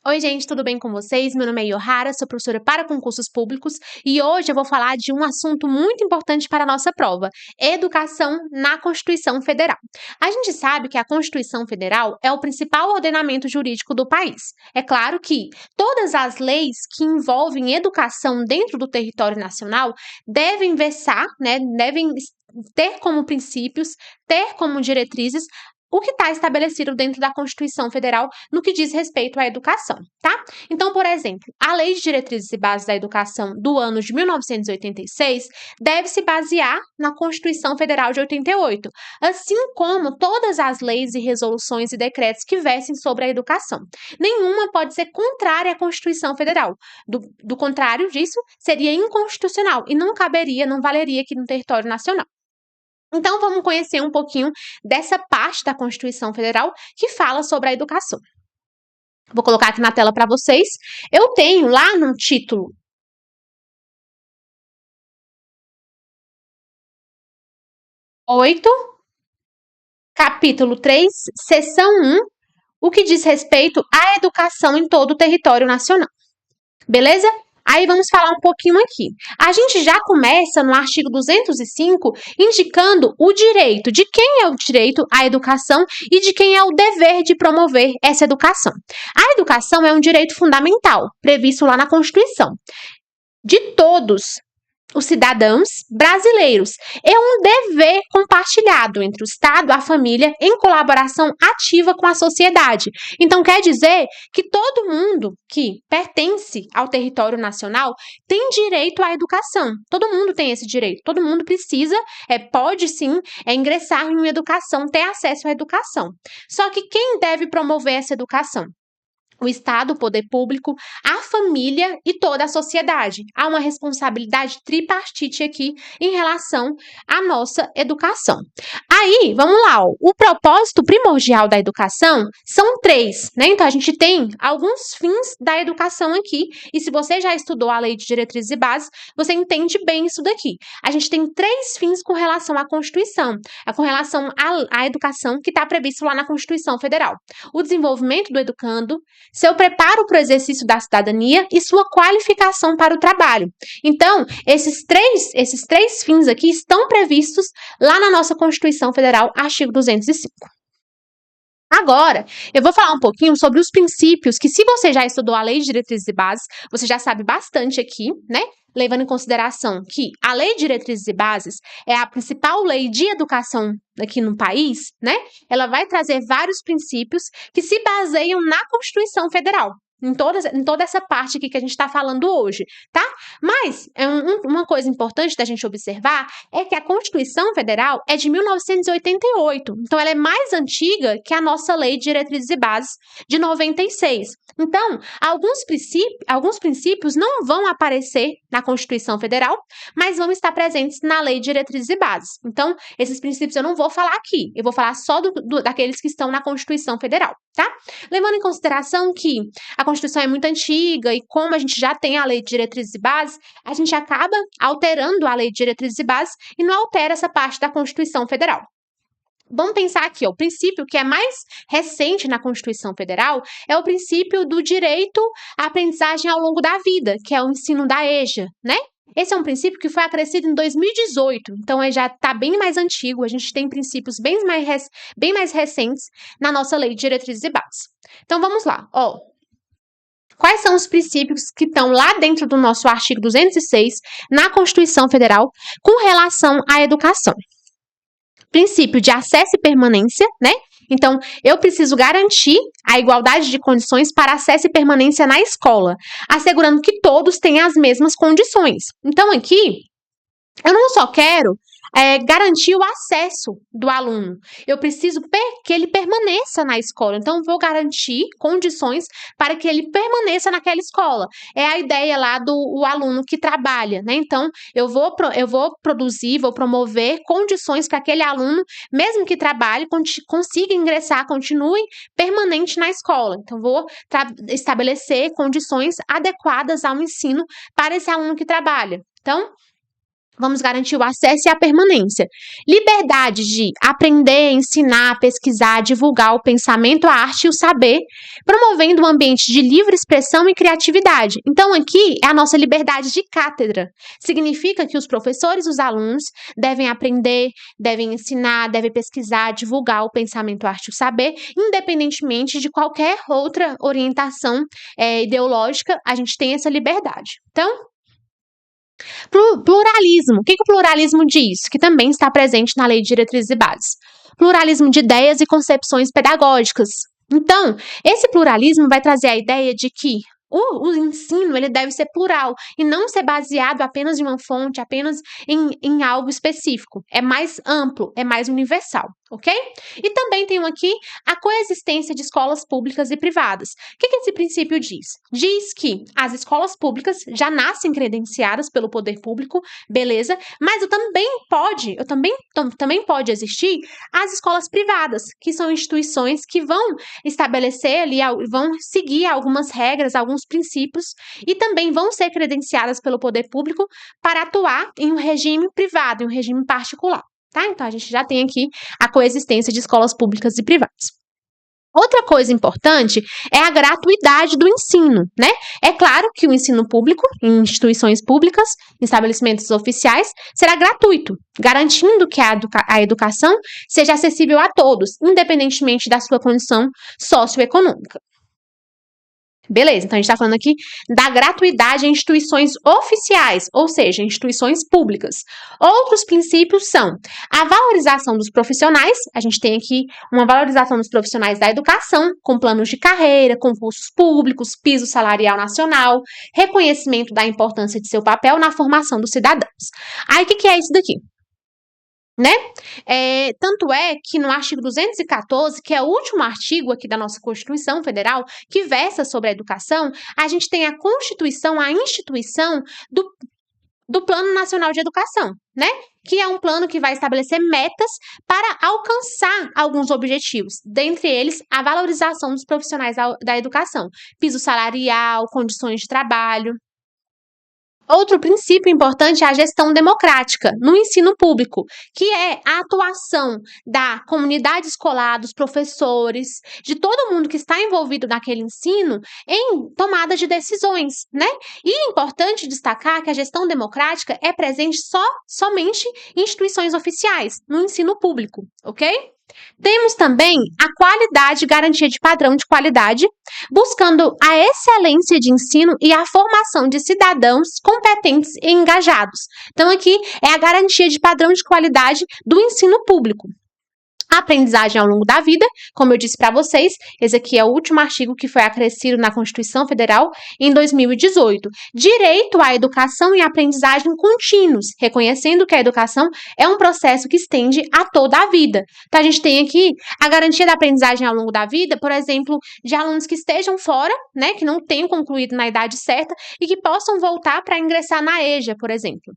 Oi, gente, tudo bem com vocês? Meu nome é Yohara, sou professora para concursos públicos e hoje eu vou falar de um assunto muito importante para a nossa prova: educação na Constituição Federal. A gente sabe que a Constituição Federal é o principal ordenamento jurídico do país. É claro que todas as leis que envolvem educação dentro do território nacional devem versar, devem ter como princípios, ter como diretrizes o que está estabelecido dentro da Constituição Federal no que diz respeito à educação, tá? Então, por exemplo, a Lei de Diretrizes e Bases da Educação do ano de 1986 deve se basear na Constituição Federal de 88, assim como todas as leis e resoluções e decretos que versem sobre a educação. Nenhuma pode ser contrária à Constituição Federal. Do contrário disso, seria inconstitucional e não caberia, não valeria aqui no território nacional. Então, vamos conhecer um pouquinho dessa parte da Constituição Federal que fala sobre a educação. Vou colocar aqui na tela para vocês. Eu tenho lá no título 8, capítulo 3, seção 1, o que diz respeito à educação em todo o território nacional. Beleza? Aí vamos falar um pouquinho aqui. A gente já começa no artigo 205 indicando o direito, de quem é o direito à educação e de quem é o dever de promover essa educação. A educação é um direito fundamental, previsto lá na Constituição, de todos os cidadãos brasileiros. É um dever compartilhado entre o Estado e a família em colaboração ativa com a sociedade. Então, quer dizer que todo mundo que pertence ao território nacional tem direito à educação. Todo mundo tem esse direito. Todo mundo precisa, pode sim, ingressar em uma educação, ter acesso à educação. Só que quem deve promover essa educação? O Estado, o poder público, a família e toda a sociedade. Há uma responsabilidade tripartite aqui em relação à nossa educação. Aí, vamos lá, ó, o propósito primordial da educação são três, né? Então, a gente tem alguns fins da educação aqui, e se você já estudou a Lei de Diretrizes e Bases, você entende bem isso daqui. A gente tem três fins com relação à Constituição, com relação à educação que está previsto lá na Constituição Federal. O desenvolvimento do educando, seu preparo para o exercício da cidadania e sua qualificação para o trabalho. Então, esses três fins aqui estão previstos lá na nossa Constituição Federal, artigo 205. Agora, eu vou falar um pouquinho sobre os princípios que, se você já estudou a Lei de Diretrizes e Bases, você já sabe bastante aqui, né? Levando em consideração que a Lei de Diretrizes e Bases é a principal lei de educação aqui no país, né? Ela vai trazer vários princípios que se baseiam na Constituição Federal. Em toda essa parte aqui que a gente está falando hoje, tá? Mas uma coisa importante da gente observar é que a Constituição Federal é de 1988, então ela é mais antiga que a nossa Lei de Diretrizes e Bases de 96. Então, alguns princípios não vão aparecer na Constituição Federal, mas vão estar presentes na Lei de Diretrizes e Bases. Então, esses princípios eu não vou falar aqui, eu vou falar só daqueles que estão na Constituição Federal, tá? Levando em consideração que a Constituição é muito antiga e como a gente já tem a Lei de Diretrizes e Bases, a gente acaba alterando a Lei de Diretrizes e Bases e não altera essa parte da Constituição Federal. Vamos pensar aqui, ó, o princípio que é mais recente na Constituição Federal é o princípio do direito à aprendizagem ao longo da vida, que é o ensino da EJA, né? Esse é um princípio que foi acrescido em 2018, então já está bem mais antigo, a gente tem princípios bem mais recentes na nossa Lei de Diretrizes e Bases. Então vamos lá, ó. Quais são os princípios que estão lá dentro do nosso artigo 206 na Constituição Federal com relação à educação? Princípio de acesso e permanência, né? Então, eu preciso garantir a igualdade de condições para acesso e permanência na escola, assegurando que todos tenham as mesmas condições. Então, aqui, eu não só quero garantir o acesso do aluno, eu preciso que ele permaneça na escola. Então, vou garantir condições para que ele permaneça naquela escola. É a ideia lá do aluno que trabalha, né? Então, eu vou produzir, vou promover condições para aquele aluno, mesmo que trabalhe, consiga ingressar, continue permanente na escola. Então, vou estabelecer condições adequadas ao ensino para esse aluno que trabalha. Então, Vamos garantir o acesso e a permanência. Liberdade de aprender, ensinar, pesquisar, divulgar o pensamento, a arte e o saber, promovendo um ambiente de livre expressão e criatividade. Então, aqui é a nossa liberdade de cátedra. Significa que os professores e os alunos devem aprender, devem ensinar, devem pesquisar, divulgar o pensamento, a arte e o saber, independentemente de qualquer outra orientação ideológica, a gente tem essa liberdade. Então, pluralismo. O que o pluralismo diz? Que também está presente na Lei de Diretrizes e Bases. Pluralismo de ideias e concepções pedagógicas. Então, esse pluralismo vai trazer a ideia de que o ensino ele deve ser plural e não ser baseado apenas em uma fonte, apenas em algo específico. É mais amplo, é mais universal, ok? E também tem aqui a coexistência de escolas públicas e privadas. O que esse princípio diz? Diz que as escolas públicas já nascem credenciadas pelo poder público, beleza? Mas também pode existir as escolas privadas, que são instituições que vão estabelecer ali, vão seguir algumas regras, alguns princípios e também vão ser credenciadas pelo poder público para atuar em um regime privado, em um regime particular, tá? Então, a gente já tem aqui a coexistência de escolas públicas e privadas. Outra coisa importante é a gratuidade do ensino, né? É claro que o ensino público, em instituições públicas, em estabelecimentos oficiais, será gratuito, garantindo que a educação seja acessível a todos, independentemente da sua condição socioeconômica. Beleza, então a gente está falando aqui da gratuidade em instituições oficiais, ou seja, instituições públicas. Outros princípios são a valorização dos profissionais, a gente tem aqui uma valorização dos profissionais da educação, com planos de carreira, concursos públicos, piso salarial nacional, reconhecimento da importância de seu papel na formação dos cidadãos. Aí, o que é isso daqui? Né? Tanto é que no artigo 214, que é o último artigo aqui da nossa Constituição Federal, que versa sobre a educação, a gente tem a Constituição, a instituição do Plano Nacional de Educação, né? Que é um plano que vai estabelecer metas para alcançar alguns objetivos, dentre eles a valorização dos profissionais da educação, piso salarial, condições de trabalho. Outro princípio importante é a gestão democrática no ensino público, que é a atuação da comunidade escolar, dos professores, de todo mundo que está envolvido naquele ensino em tomada de decisões, né? E é importante destacar que a gestão democrática é presente somente em instituições oficiais, no ensino público, ok? Temos também a qualidade, garantia de padrão de qualidade, buscando a excelência de ensino e a formação de cidadãos competentes e engajados. Então, aqui é a garantia de padrão de qualidade do ensino público. A aprendizagem ao longo da vida, como eu disse para vocês, esse aqui é o último artigo que foi acrescido na Constituição Federal em 2018. Direito à educação e aprendizagem contínuos, reconhecendo que a educação é um processo que estende a toda a vida. Então, a gente tem aqui a garantia da aprendizagem ao longo da vida, por exemplo, de alunos que estejam fora, né, que não tenham concluído na idade certa e que possam voltar para ingressar na EJA, por exemplo.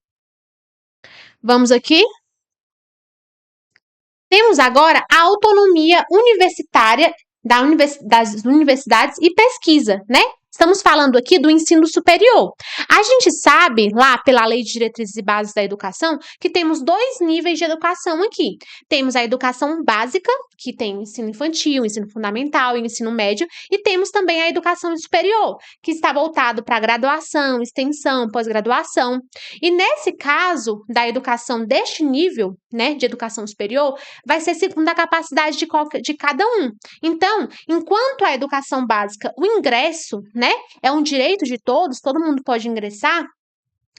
Vamos aqui. Temos agora a autonomia universitária das universidades e pesquisa, né? Estamos falando aqui do ensino superior. A gente sabe, lá pela Lei de Diretrizes e Bases da Educação, que temos 2 níveis de educação aqui. Temos a educação básica, que tem ensino infantil, ensino fundamental e ensino médio, e temos também a educação superior, que está voltado para graduação, extensão, pós-graduação. E nesse caso da educação deste nível, né, de educação superior, vai ser segundo a capacidade de cada um. Então, enquanto a educação básica, o ingresso, né, é um direito de todos, todo mundo pode ingressar.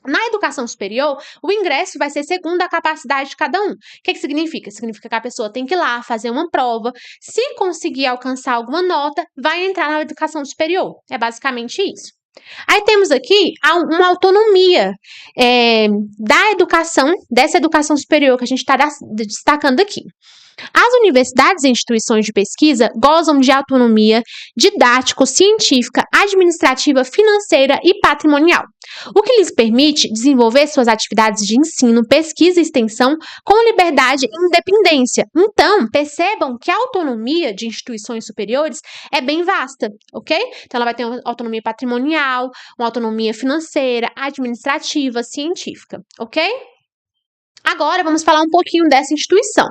Na educação superior, o ingresso vai ser segundo a capacidade de cada um. O que significa? Significa que a pessoa tem que ir lá fazer uma prova. Se conseguir alcançar alguma nota, vai entrar na educação superior. É basicamente isso. Aí temos aqui uma autonomia da educação, dessa educação superior que a gente está destacando aqui. As universidades e instituições de pesquisa gozam de autonomia didático-científica, administrativa, financeira e patrimonial, o que lhes permite desenvolver suas atividades de ensino, pesquisa e extensão com liberdade e independência. Então, percebam que a autonomia de instituições superiores é bem vasta, ok? Então, ela vai ter uma autonomia patrimonial, uma autonomia financeira, administrativa, científica, ok? Agora vamos falar um pouquinho dessa instituição.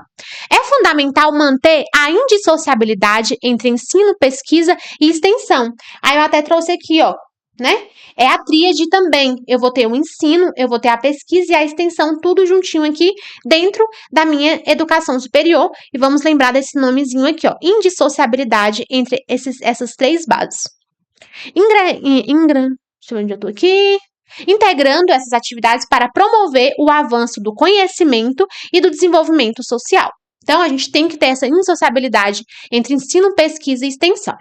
É fundamental manter a indissociabilidade entre ensino, pesquisa e extensão. Aí eu até trouxe aqui, ó, né? É a tríade também. Eu vou ter o ensino, eu vou ter a pesquisa e a extensão, tudo juntinho aqui dentro da minha educação superior. E vamos lembrar desse nomezinho aqui, ó, indissociabilidade entre essas três bases. Deixa eu ver onde eu tô aqui. Integrando essas atividades para promover o avanço do conhecimento e do desenvolvimento social. Então, a gente tem que ter essa indissociabilidade entre ensino, pesquisa e extensão.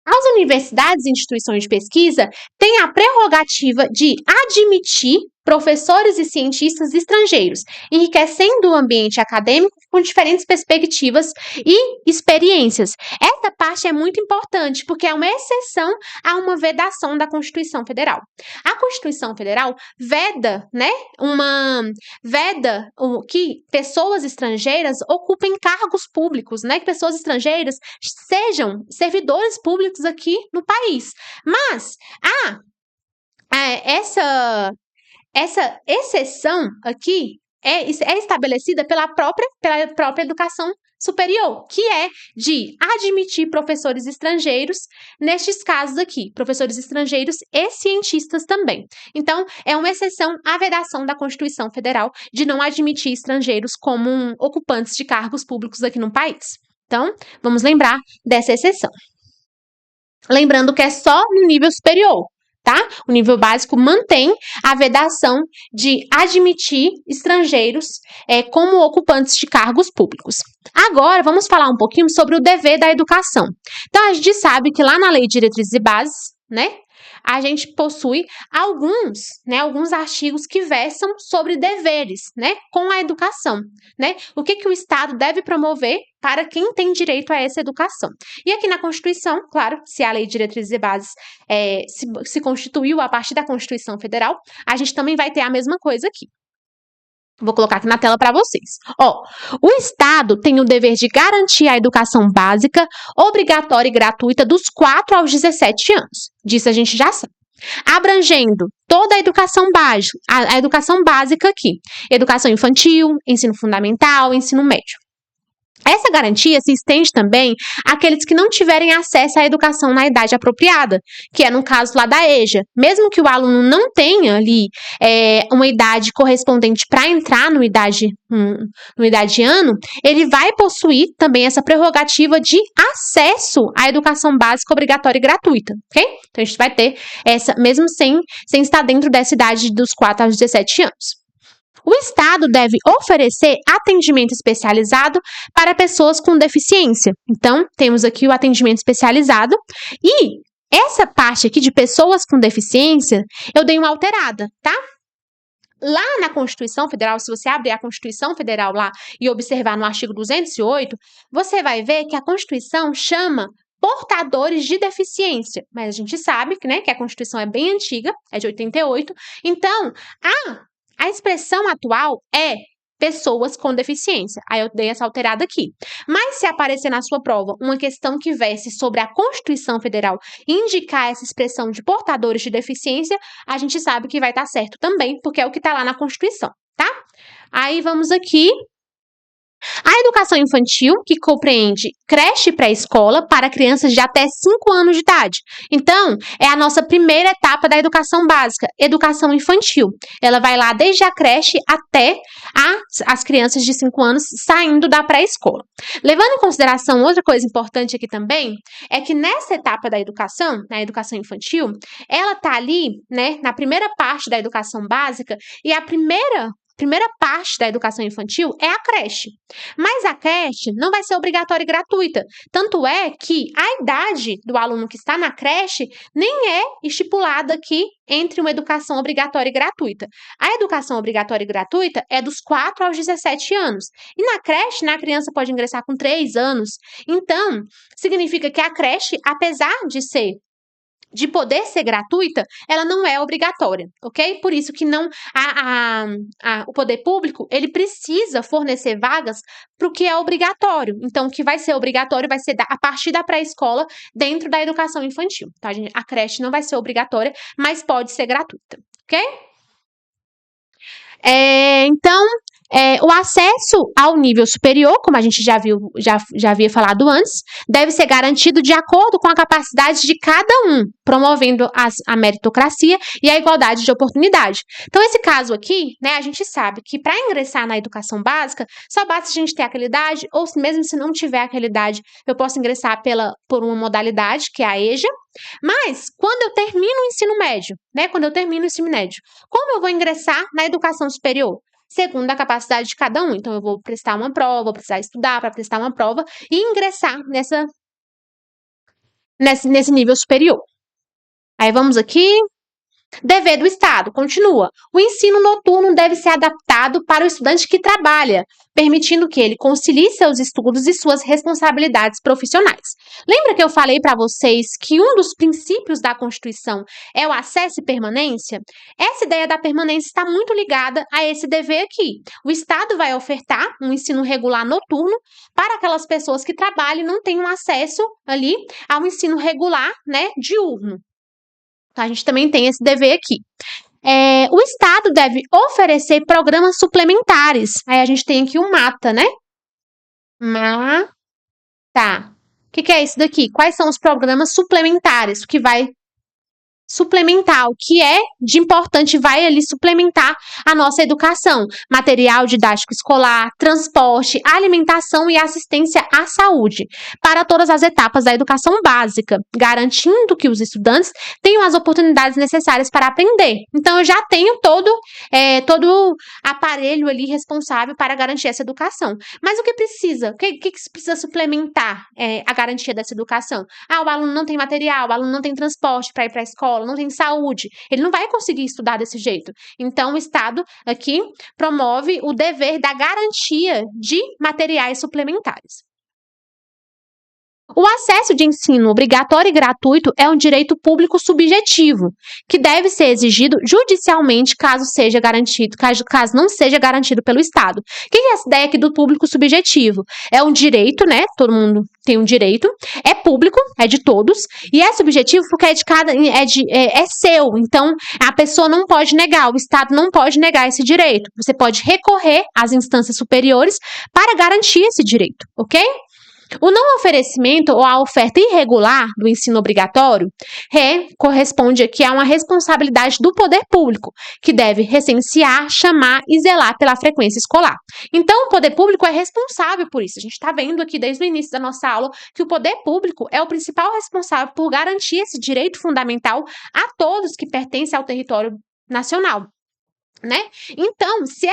As universidades e instituições de pesquisa têm a prerrogativa de admitir professores e cientistas estrangeiros, enriquecendo o ambiente acadêmico com diferentes perspectivas e experiências. Essa parte é muito importante, porque é uma exceção a uma vedação da Constituição Federal. A Constituição Federal veda, né, que pessoas estrangeiras ocupem cargos públicos, né, que pessoas estrangeiras sejam servidores públicos aqui no país. Mas essa exceção aqui é estabelecida pela própria educação superior, que é de admitir professores estrangeiros, nestes casos aqui, professores estrangeiros e cientistas também. Então, é uma exceção à vedação da Constituição Federal de não admitir estrangeiros como ocupantes de cargos públicos aqui no país. Então, vamos lembrar dessa exceção. Lembrando que é só no nível superior, tá? O nível básico mantém a vedação de admitir estrangeiros como ocupantes de cargos públicos. Agora, vamos falar um pouquinho sobre o dever da educação. Então, a gente sabe que lá na Lei de Diretrizes e Bases, né, a gente possui alguns artigos que versam sobre deveres, né, com a educação, né? O que o Estado deve promover para quem tem direito a essa educação. E aqui na Constituição, claro, se a Lei de Diretrizes e Bases se constituiu a partir da Constituição Federal, a gente também vai ter a mesma coisa aqui. Vou colocar aqui na tela para vocês. Ó, o Estado tem o dever de garantir a educação básica, obrigatória e gratuita dos 4 aos 17 anos. Disso a gente já sabe. Abrangendo toda a educação básica, a educação básica aqui. Educação infantil, ensino fundamental, ensino médio. Essa garantia se estende também àqueles que não tiverem acesso à educação na idade apropriada, que é no caso lá da EJA. Mesmo que o aluno não tenha ali uma idade correspondente para entrar no idade-ano, ele vai possuir também essa prerrogativa de acesso à educação básica obrigatória e gratuita, ok? Então, a gente vai ter essa, mesmo sem estar dentro dessa idade dos 4 aos 17 anos. O Estado deve oferecer atendimento especializado para pessoas com deficiência. Então, temos aqui o atendimento especializado. E essa parte aqui de pessoas com deficiência, eu dei uma alterada, tá? Lá na Constituição Federal, se você abrir a Constituição Federal lá e observar no artigo 208, você vai ver que a Constituição chama portadores de deficiência. Mas a gente sabe que, né, que a Constituição é bem antiga, é de 88. Então, a expressão atual é pessoas com deficiência. Aí eu dei essa alterada aqui. Mas se aparecer na sua prova uma questão que verse sobre a Constituição Federal e indicar essa expressão de portadores de deficiência, a gente sabe que vai estar certo também, porque é o que está lá na Constituição, tá? Aí vamos aqui. A educação infantil, que compreende creche e pré-escola para crianças de até 5 anos de idade. Então, é a nossa primeira etapa da educação básica, educação infantil. Ela vai lá desde a creche até as crianças de 5 anos saindo da pré-escola. Levando em consideração outra coisa importante aqui também, é que nessa etapa da educação, na educação infantil, ela está ali, né, na primeira parte da educação básica, e a primeira parte da educação infantil é a creche. Mas a creche não vai ser obrigatória e gratuita. Tanto é que a idade do aluno que está na creche nem é estipulada aqui entre uma educação obrigatória e gratuita. A educação obrigatória e gratuita é dos 4 aos 17 anos. E na creche, né, a criança pode ingressar com 3 anos. Então, significa que a creche, apesar de poder ser gratuita, ela não é obrigatória, ok? Por isso que não o poder público, ele precisa fornecer vagas para o que é obrigatório. Então, o que vai ser obrigatório vai ser a partir da pré-escola dentro da educação infantil. Tá, gente? A creche não vai ser obrigatória, mas pode ser gratuita, ok? Então, o acesso ao nível superior, como a gente já havia falado antes, deve ser garantido de acordo com a capacidade de cada um, promovendo a meritocracia e a igualdade de oportunidade. Então, esse caso aqui, né, a gente sabe que para ingressar na educação básica, só basta a gente ter aquela idade, ou mesmo se não tiver aquela idade, eu posso ingressar por uma modalidade, que é a EJA. Mas, quando eu termino o ensino médio, né, como eu vou ingressar na educação superior? Segundo a capacidade de cada um. Então, eu vou prestar uma prova, vou precisar estudar para prestar uma prova e ingressar nesse nível superior. Aí, vamos aqui. Dever do Estado, continua. O ensino noturno deve ser adaptado para o estudante que trabalha, permitindo que ele concilie seus estudos e suas responsabilidades profissionais. Lembra que eu falei para vocês que um dos princípios da Constituição é o acesso e permanência? Essa ideia da permanência está muito ligada a esse dever aqui. O Estado vai ofertar um ensino regular noturno para aquelas pessoas que trabalham e não tenham acesso ali ao ensino regular, né, diurno. A gente também tem esse dever aqui. O Estado deve oferecer programas suplementares. Aí a gente tem aqui o MATA, né? MATA. O que é isso daqui? Quais são os programas suplementares? O que vai suplementar, o que é de importante vai ali suplementar a nossa educação. Material didático escolar, transporte, alimentação e assistência à saúde para todas as etapas da educação básica, garantindo que os estudantes tenham as oportunidades necessárias para aprender. Então, eu já tenho todo aparelho ali responsável para garantir essa educação. Mas o que precisa? O que precisa suplementar a garantia dessa educação? O aluno não tem material, o aluno não tem transporte para ir para a escola, não tem saúde, ele não vai conseguir estudar desse jeito. Então, o Estado aqui promove o dever da garantia de materiais suplementares. O acesso de ensino obrigatório e gratuito é um direito público subjetivo, que deve ser exigido judicialmente caso não seja garantido pelo Estado. O que é essa ideia aqui do público subjetivo? É um direito, né? Todo mundo tem um direito, é público, é de todos, e é subjetivo porque é seu. Então, a pessoa não pode negar, o Estado não pode negar esse direito. Você pode recorrer às instâncias superiores para garantir esse direito, ok? O não oferecimento ou a oferta irregular do ensino obrigatório corresponde aqui a uma responsabilidade do poder público, que deve recensear, chamar e zelar pela frequência escolar. Então, o poder público é responsável por isso. A gente está vendo aqui desde o início da nossa aula que o poder público é o principal responsável por garantir esse direito fundamental a todos que pertencem ao território nacional. Né? Então, se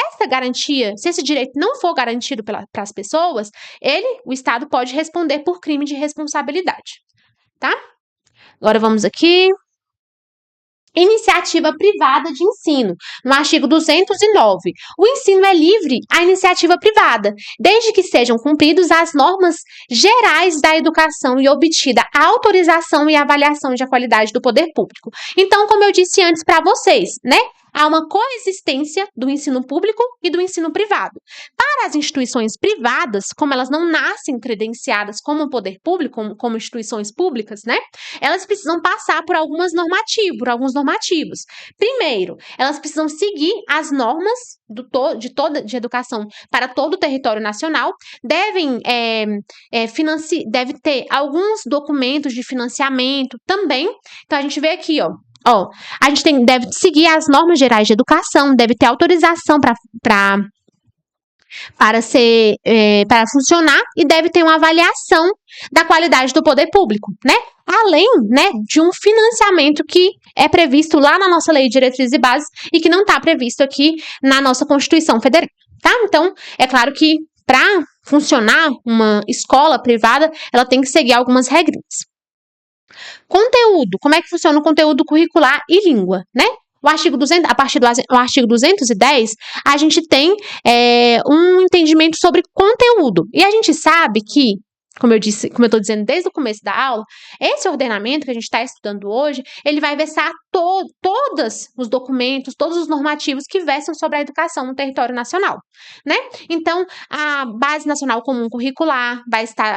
esse direito não for garantido para as pessoas, o Estado pode responder por crime de responsabilidade, tá? Agora vamos aqui. Iniciativa privada de ensino, no artigo 209. O ensino é livre à iniciativa privada, desde que sejam cumpridas as normas gerais da educação e obtida a autorização e avaliação de qualidade do poder público. Então, como eu disse antes para vocês, né? Há uma coexistência do ensino público e do ensino privado. Para as instituições privadas, como elas não nascem credenciadas como poder público, como instituições públicas, né? Elas precisam passar por alguns normativos. Primeiro, elas precisam seguir as normas de educação para todo o território nacional, deve ter alguns documentos de financiamento também. Então, a gente vê aqui, a gente deve seguir as normas gerais de educação, deve ter autorização para funcionar e deve ter uma avaliação da qualidade do poder público, né? Além, né, de um financiamento que é previsto lá na nossa Lei de Diretrizes e Bases e que não está previsto aqui na nossa Constituição Federal, tá? Então, é claro que para funcionar uma escola privada, ela tem que seguir algumas regrinhas. Conteúdo. Como é que funciona o conteúdo curricular e língua, né? A partir do artigo 210, a gente tem um entendimento sobre conteúdo. E a gente sabe que, como eu estou dizendo desde o começo da aula, esse ordenamento que a gente está estudando hoje, ele vai versar todos os documentos, todos os normativos que versam sobre a educação no território nacional, né? Então, a Base Nacional Comum Curricular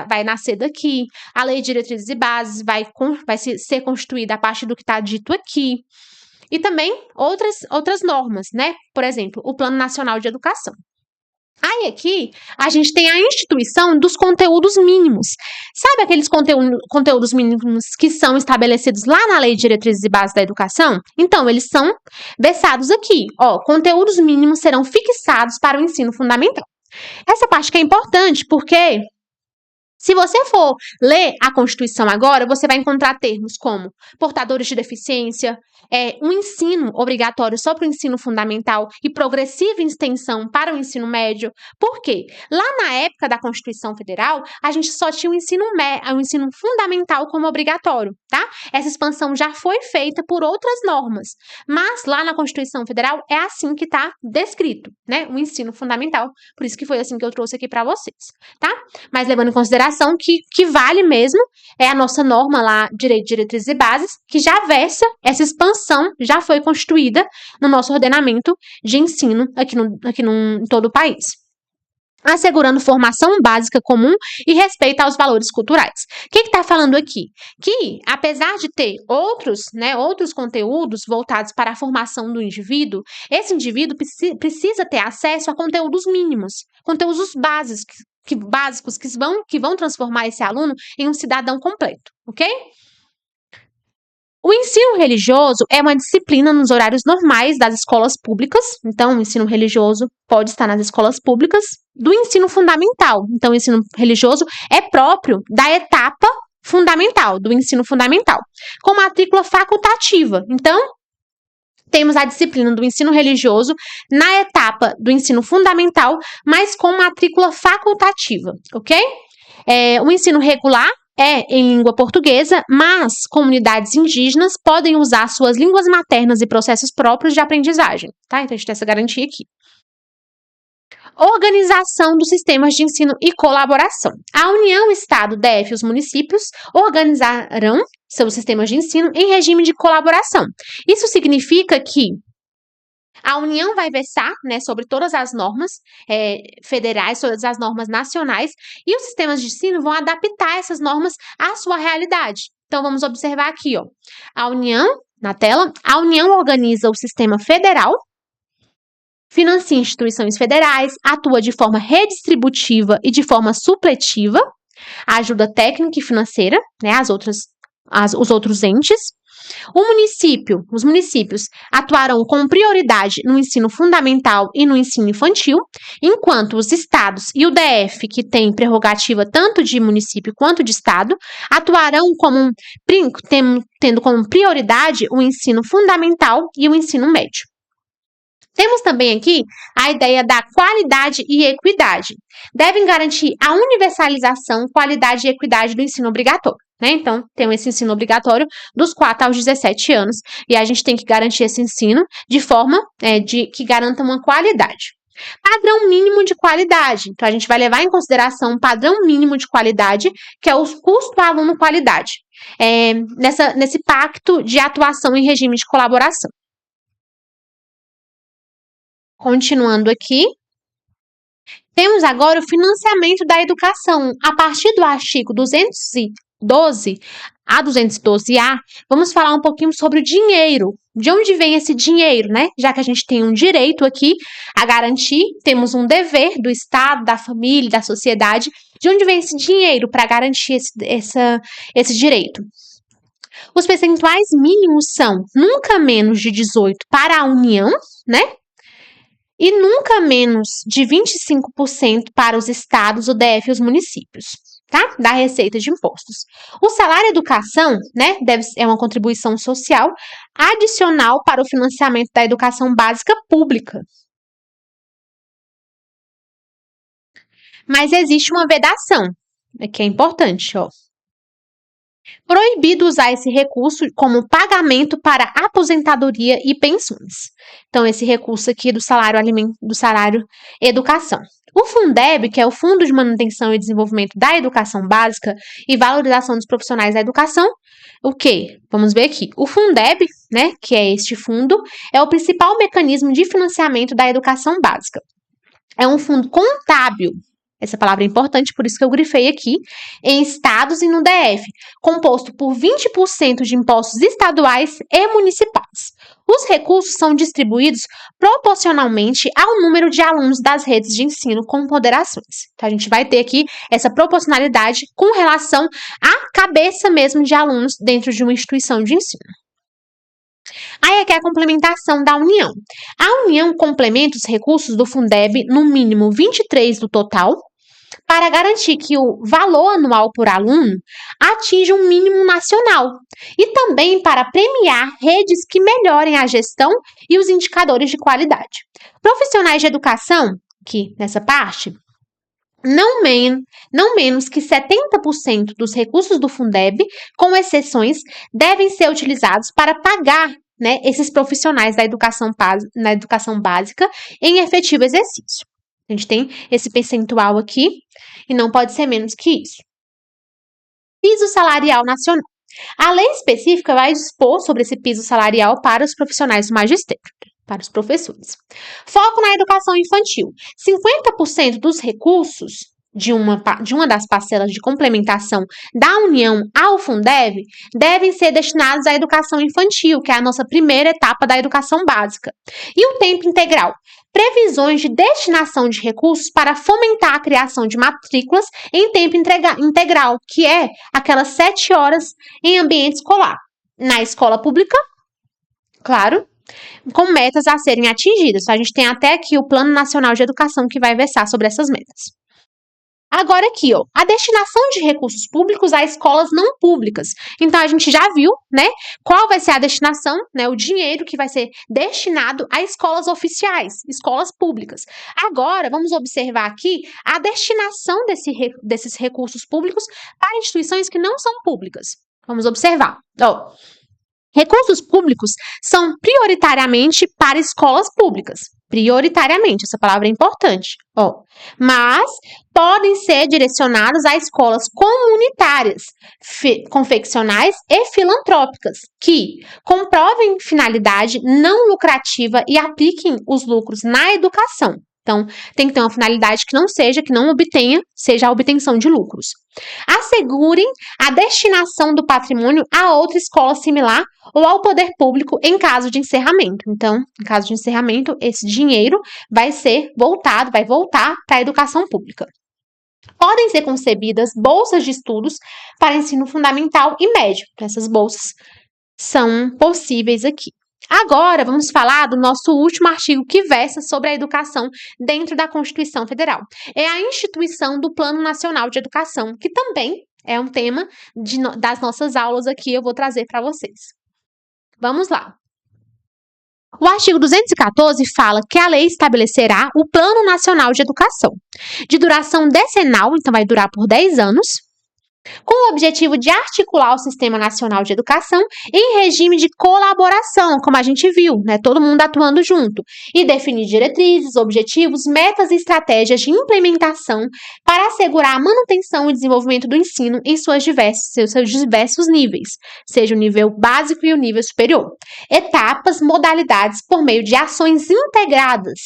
vai nascer daqui, a Lei de Diretrizes e Bases vai ser constituída a partir do que está dito aqui. e também outras normas, né? Por exemplo, o Plano Nacional de Educação. Aí aqui a gente tem a instituição dos conteúdos mínimos. Sabe aqueles conteúdos mínimos que são estabelecidos lá na Lei de Diretrizes e Bases da Educação? Então, eles são versados aqui. Ó, conteúdos mínimos serão fixados para o ensino fundamental. Essa parte que é importante porque se você for ler a Constituição agora, você vai encontrar termos como portadores de deficiência, um ensino obrigatório só para o ensino fundamental e progressiva extensão para o ensino médio. Por quê? Lá na época da Constituição Federal, a gente só tinha o ensino fundamental como obrigatório, tá? Essa expansão já foi feita por outras normas, mas lá na Constituição Federal é assim que está descrito, né? O ensino fundamental. Por isso que foi assim que eu trouxe aqui para vocês, tá? Mas levando em consideração que vale mesmo é a nossa norma lá, Direito, Diretrizes e Bases, que já versa essa expansão, já foi constituída no nosso ordenamento de ensino aqui em todo o país. Assegurando formação básica comum e respeito aos valores culturais. O que está falando aqui? Que, apesar de ter outros conteúdos voltados para a formação do indivíduo, esse indivíduo precisa ter acesso a conteúdos mínimos, conteúdos básicos que vão transformar esse aluno em um cidadão completo, ok? O ensino religioso é uma disciplina nos horários normais das escolas públicas, então o ensino religioso pode estar nas escolas públicas, do ensino fundamental. Então o ensino religioso é próprio da etapa fundamental, do ensino fundamental, com matrícula facultativa. Então, temos a disciplina do ensino religioso na etapa do ensino fundamental, mas com matrícula facultativa, ok? O ensino regular é em língua portuguesa, mas comunidades indígenas podem usar suas línguas maternas e processos próprios de aprendizagem, tá? Então, a gente tem essa garantia aqui. Organização dos sistemas de ensino e colaboração. A União, Estado, DF e os municípios organizarão seus sistemas de ensino em regime de colaboração. Isso significa que a União vai versar, né, sobre todas as normas federais, todas as normas nacionais, e os sistemas de ensino vão adaptar essas normas à sua realidade. Então, vamos observar aqui, ó, a União, na tela, a União organiza o sistema federal, financia instituições federais, atua de forma redistributiva e de forma supletiva, ajuda técnica e financeira, né, os outros entes. Os municípios atuarão com prioridade no ensino fundamental e no ensino infantil, enquanto os estados e o DF, que tem prerrogativa tanto de município quanto de estado, atuarão tendo como prioridade o ensino fundamental e o ensino médio. Temos também aqui a ideia da qualidade e equidade. Devem garantir a universalização, qualidade e equidade do ensino obrigatório, né? Então, tem esse ensino obrigatório dos 4 aos 17 anos e a gente tem que garantir esse ensino de forma que garanta uma qualidade. Padrão mínimo de qualidade. Então, a gente vai levar em consideração um padrão mínimo de qualidade, que é o custo aluno-qualidade, nesse pacto de atuação em regime de colaboração. Continuando aqui, temos agora o financiamento da educação. A partir do artigo 212 a 212A, vamos falar um pouquinho sobre o dinheiro. De onde vem esse dinheiro, né? Já que a gente tem um direito aqui a garantir, temos um dever do Estado, da família, da sociedade. De onde vem esse dinheiro para garantir esse direito? Os percentuais mínimos são nunca menos de 18% para a União, né? E nunca menos de 25% para os estados, o DF e os municípios, tá? Da receita de impostos. O salário educação, né, é uma contribuição social adicional para o financiamento da educação básica pública. Mas existe uma vedação, que é importante, ó. Proibido usar esse recurso como pagamento para aposentadoria e pensões. Então, esse recurso aqui do salário educação. O Fundeb, que é o Fundo de Manutenção e Desenvolvimento da Educação Básica e Valorização dos Profissionais da Educação, o quê? Vamos ver aqui. O Fundeb, né, que é este fundo, é o principal mecanismo de financiamento da educação básica. É um fundo contábil. Essa palavra é importante, por isso que eu grifei aqui, em estados e no DF, composto por 20% de impostos estaduais e municipais. Os recursos são distribuídos proporcionalmente ao número de alunos das redes de ensino com ponderações. Então, a gente vai ter aqui essa proporcionalidade com relação à cabeça mesmo de alunos dentro de uma instituição de ensino. Aí aqui é a complementação da União. A União complementa os recursos do Fundeb no mínimo 23 do total, para garantir que o valor anual por aluno atinja um mínimo nacional e também para premiar redes que melhorem a gestão e os indicadores de qualidade. Profissionais de educação, aqui nessa parte, não menos que 70% dos recursos do Fundeb, com exceções, devem ser utilizados para pagar, né, esses profissionais da educação básica em efetivo exercício. A gente tem esse percentual aqui e não pode ser menos que isso. Piso salarial nacional. A lei específica vai dispor sobre esse piso salarial para os profissionais do magistério, para os professores. Foco na educação infantil. 50% dos recursos de uma das parcelas de complementação da União ao Fundeb devem ser destinados à educação infantil, que é a nossa primeira etapa da educação básica. E o tempo integral. Previsões de destinação de recursos para fomentar a criação de matrículas em tempo integral, que é aquelas 7 horas em ambiente escolar. Na escola pública, claro, com metas a serem atingidas. A gente tem até aqui o Plano Nacional de Educação que vai versar sobre essas metas. Agora aqui, ó, a destinação de recursos públicos a escolas não públicas. Então, a gente já viu, né, qual vai ser a destinação, né, o dinheiro que vai ser destinado a escolas oficiais, escolas públicas. Agora, vamos observar aqui a destinação desses recursos públicos para instituições que não são públicas. Vamos observar. Ó, recursos públicos são prioritariamente para escolas públicas. Prioritariamente, essa palavra é importante. Ó, mas podem ser direcionados a escolas comunitárias, confeccionais e filantrópicas, que comprovem finalidade não lucrativa e apliquem os lucros na educação. Então, tem que ter uma finalidade que não obtenha, seja a obtenção de lucros. Assegurem a destinação do patrimônio a outra escola similar ou ao poder público em caso de encerramento. Então, em caso de encerramento, esse dinheiro vai voltar para a educação pública. Podem ser concebidas bolsas de estudos para ensino fundamental e médio. Essas bolsas são possíveis aqui. Agora, vamos falar do nosso último artigo que versa sobre a educação dentro da Constituição Federal. É a instituição do Plano Nacional de Educação, que também é um tema das nossas aulas aqui, eu vou trazer para vocês. Vamos lá. O artigo 214 fala que a lei estabelecerá o Plano Nacional de Educação, de duração decenal, então vai durar por 10 anos, com o objetivo de articular o Sistema Nacional de Educação em regime de colaboração, como a gente viu, né? Todo mundo atuando junto, e definir diretrizes, objetivos, metas e estratégias de implementação para assegurar a manutenção e desenvolvimento do ensino em seus diversos níveis, seja o nível básico e o nível superior. Etapas, modalidades por meio de ações integradas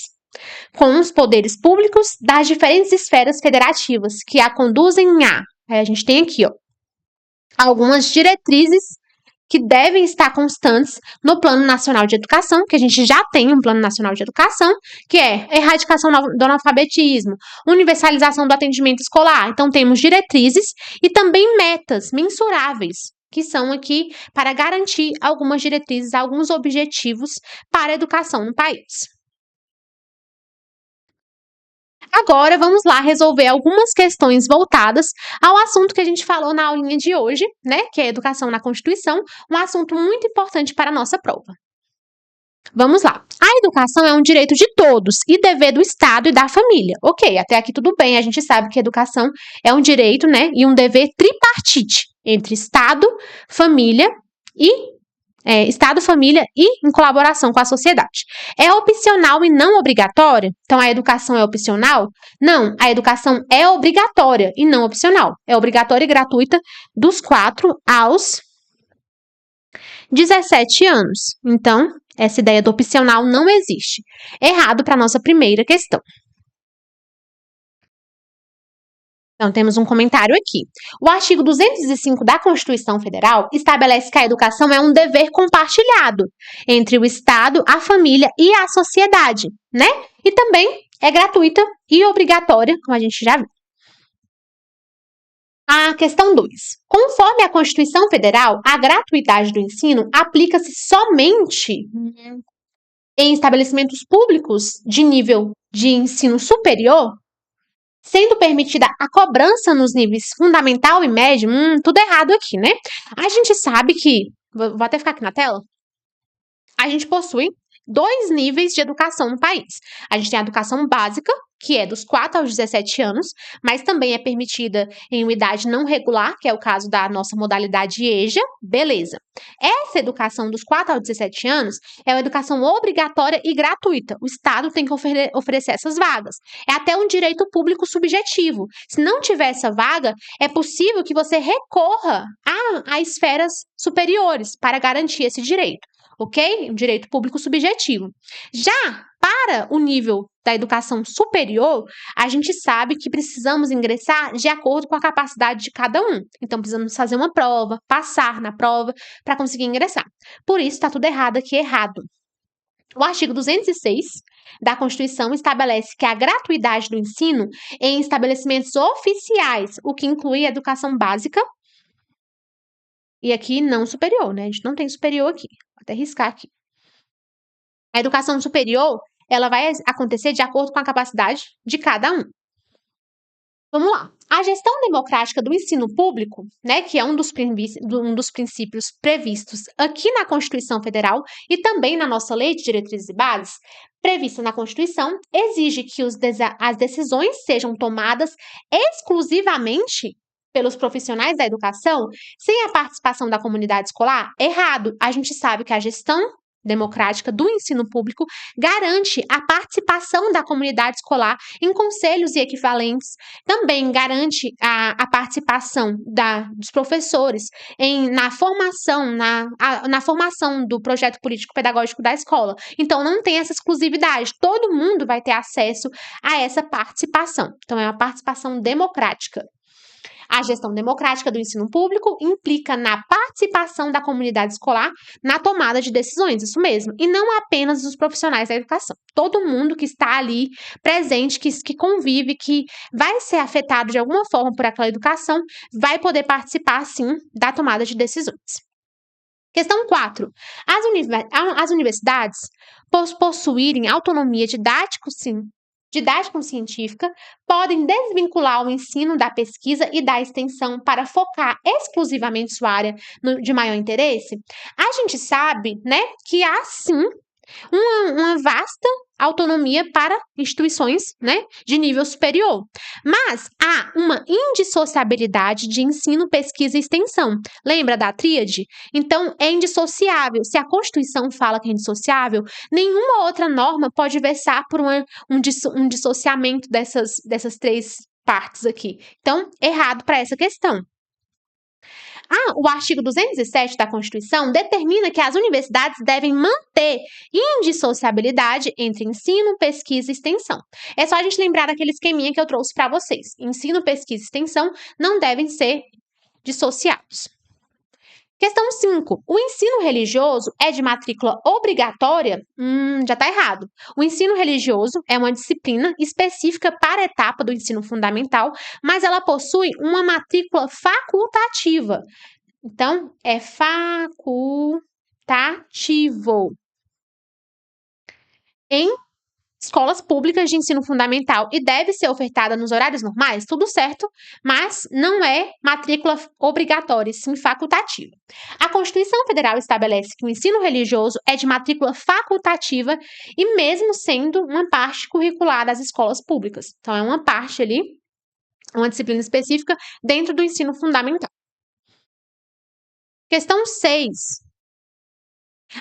com os poderes públicos das diferentes esferas federativas que a conduzem a gente tem aqui, ó, algumas diretrizes que devem estar constantes no Plano Nacional de Educação, que a gente já tem um Plano Nacional de Educação, que é erradicação do analfabetismo, universalização do atendimento escolar. Então, temos diretrizes e também metas mensuráveis, que são aqui para garantir algumas diretrizes, alguns objetivos para a educação no país. Agora, vamos lá resolver algumas questões voltadas ao assunto que a gente falou na aulinha de hoje, né? Que é a educação na Constituição, um assunto muito importante para a nossa prova. Vamos lá. A educação é um direito de todos e dever do Estado e da família. Ok, até aqui tudo bem, a gente sabe que a educação é um direito, né? E um dever tripartite entre Estado, família e Estado, família e em colaboração com a sociedade. É opcional e não obrigatória? Então, a educação é opcional? Não, a educação é obrigatória e não opcional. É obrigatória e gratuita dos 4 aos 17 anos. Então, essa ideia do opcional não existe. Errado para a nossa primeira questão. Então, temos um comentário aqui. O artigo 205 da Constituição Federal estabelece que a educação é um dever compartilhado entre o Estado, a família e a sociedade, né? E também é gratuita e obrigatória, como a gente já viu. A questão 2. Conforme a Constituição Federal, a gratuidade do ensino aplica-se somente em estabelecimentos públicos de nível de ensino superior, sendo permitida a cobrança nos níveis fundamental e médio. Tudo errado aqui, né? A gente sabe que, vou até ficar aqui na tela, a gente possui 2 níveis de educação no país. A gente tem a educação básica, que é dos 4 aos 17 anos, mas também é permitida em uma idade não regular, que é o caso da nossa modalidade EJA, beleza. Essa educação dos 4 aos 17 anos é uma educação obrigatória e gratuita. O Estado tem que oferecer essas vagas. É até um direito público subjetivo. Se não tiver essa vaga, é possível que você recorra a esferas superiores para garantir esse direito. Ok? Um direito público subjetivo. Já para o nível da educação superior, a gente sabe que precisamos ingressar de acordo com a capacidade de cada um. Então, precisamos fazer uma prova, passar na prova para conseguir ingressar. Por isso, está tudo errado aqui, errado. O artigo 206 da Constituição estabelece que a gratuidade do ensino em estabelecimentos oficiais, o que inclui a educação básica, e aqui não superior, né? A gente não tem superior aqui. Vou até riscar aqui. A educação superior, ela vai acontecer de acordo com a capacidade de cada um. Vamos lá. A gestão democrática do ensino público, né, que é um dos princípios previstos aqui na Constituição Federal e também na nossa Lei de Diretrizes e Bases, prevista na Constituição, exige que as decisões sejam tomadas exclusivamente pelos profissionais da educação, sem a participação da comunidade escolar. Errado. A gente sabe que a gestão democrática do ensino público garante a participação da comunidade escolar em conselhos e equivalentes, também garante a participação dos professores na formação do projeto político-pedagógico da escola. Então, não tem essa exclusividade, todo mundo vai ter acesso a essa participação. Então, é uma participação democrática. A gestão democrática do ensino público implica na participação da comunidade escolar na tomada de decisões, isso mesmo, e não apenas dos profissionais da educação. Todo mundo que está ali presente, que convive, que vai ser afetado de alguma forma por aquela educação, vai poder participar, sim, da tomada de decisões. Questão 4. As universidades possuírem autonomia didático-científica, podem desvincular o ensino da pesquisa e da extensão para focar exclusivamente sua área de maior interesse? A gente sabe, né, que há sim uma vasta autonomia para instituições, né, de nível superior. Mas há uma indissociabilidade de ensino, pesquisa e extensão. Lembra da tríade? Então, é indissociável. Se a Constituição fala que é indissociável, nenhuma outra norma pode versar por um dissociamento dessas 3 partes aqui. Então, errado para essa questão. O artigo 207 da Constituição determina que as universidades devem manter indissociabilidade entre ensino, pesquisa e extensão. É só a gente lembrar daquele esqueminha que eu trouxe para vocês. Ensino, pesquisa e extensão não devem ser dissociados. Questão 5. O ensino religioso é de matrícula obrigatória? Já está errado. O ensino religioso é uma disciplina específica para a etapa do ensino fundamental, mas ela possui uma matrícula facultativa. Então, é facultativo. Em escolas públicas de ensino fundamental e deve ser ofertada nos horários normais, tudo certo, mas não é matrícula obrigatória, sim facultativa. A Constituição Federal estabelece que o ensino religioso é de matrícula facultativa e mesmo sendo uma parte curricular das escolas públicas. Então, é uma parte ali, uma disciplina específica dentro do ensino fundamental. Questão 6.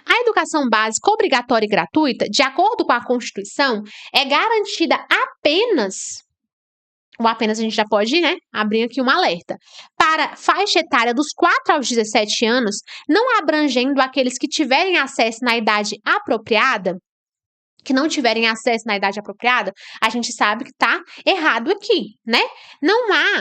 A educação básica obrigatória e gratuita, de acordo com a Constituição, é garantida apenas, ou apenas a gente já pode, né, abrir aqui um alerta, para faixa etária dos 4 aos 17 anos, não abrangendo aqueles que tiverem acesso na idade apropriada. que não tiverem acesso na idade apropriada, a gente sabe que está errado aqui, né? Não há,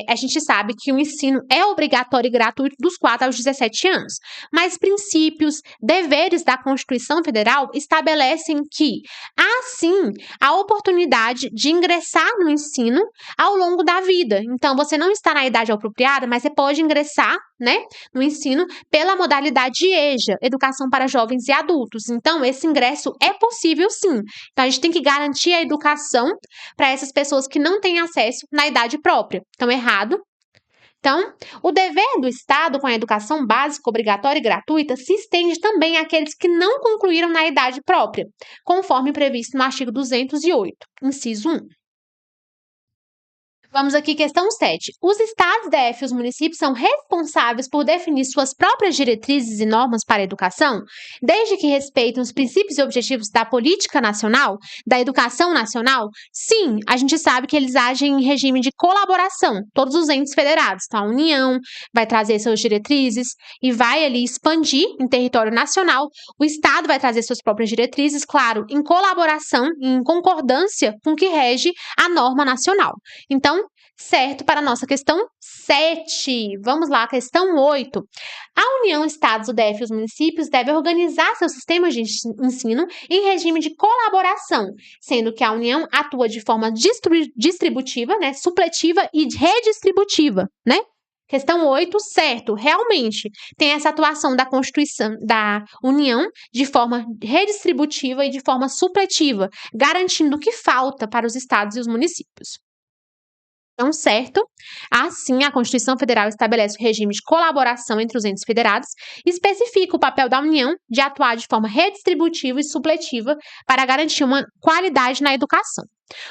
a gente sabe que o ensino é obrigatório e gratuito dos 4 aos 17 anos, mas princípios, deveres da Constituição Federal estabelecem que há sim a oportunidade de ingressar no ensino ao longo da vida. Então, você não está na idade apropriada, mas você pode ingressar, né, no ensino pela modalidade EJA, Educação para Jovens e Adultos. Então, esse ingresso é possível sim. Então, a gente tem que garantir a educação para essas pessoas que não têm acesso na idade própria. Então, errado. Então, o dever do Estado com a educação básica, obrigatória e gratuita se estende também àqueles que não concluíram na idade própria, conforme previsto no artigo 208, inciso 1. Vamos aqui, questão 7. Os estados, DF e os municípios são responsáveis por definir suas próprias diretrizes e normas para a educação, desde que respeitem os princípios e objetivos da política nacional, da educação nacional? Sim, a gente sabe que eles agem em regime de colaboração, todos os entes federados. Então, a União vai trazer suas diretrizes e vai ali expandir em território nacional. O Estado vai trazer suas próprias diretrizes, claro, em colaboração, em concordância com o que rege a norma nacional. Então, certo para a nossa questão 7. Vamos lá, questão 8. A União, Estados, o DF e os municípios devem organizar seus sistemas de ensino em regime de colaboração, sendo que a União atua de forma distributiva, né, supletiva e redistributiva, né? Questão 8, certo, realmente tem essa atuação da Constituição da União de forma redistributiva e de forma supletiva, garantindo o que falta para os estados e os municípios. Então, certo, assim, a Constituição Federal estabelece o regime de colaboração entre os entes federados e especifica o papel da União de atuar de forma redistributiva e supletiva para garantir uma qualidade na educação.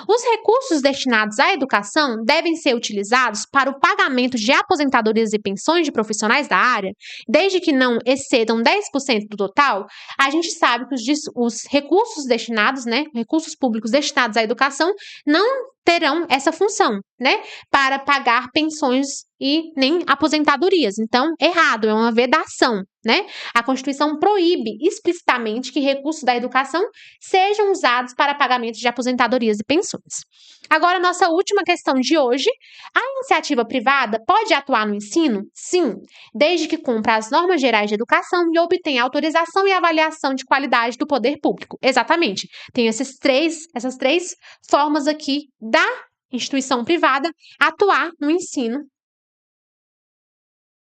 Os recursos destinados à educação devem ser utilizados para o pagamento de aposentadorias e pensões de profissionais da área, desde que não excedam 10% do total. A gente sabe que os recursos destinados, né, recursos públicos destinados à educação, não terão essa função, né, para pagar pensões e nem aposentadorias. Então, errado, é uma vedação, né? A Constituição proíbe explicitamente que recursos da educação sejam usados para pagamento de aposentadorias e pensões. Agora, nossa última questão de hoje. A iniciativa privada pode atuar no ensino? Sim, desde que cumpra as normas gerais de educação e obtenha autorização e avaliação de qualidade do poder público. Exatamente. Tem essas três formas aqui da instituição privada atuar no ensino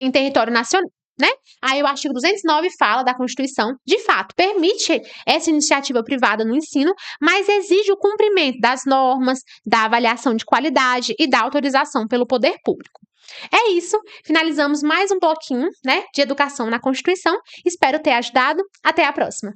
em território nacional, né? Aí o artigo 209 fala da Constituição, de fato, permite essa iniciativa privada no ensino, mas exige o cumprimento das normas, da avaliação de qualidade e da autorização pelo poder público. É isso, finalizamos mais um bloquinho, né, de educação na Constituição. Espero ter ajudado. Até a próxima.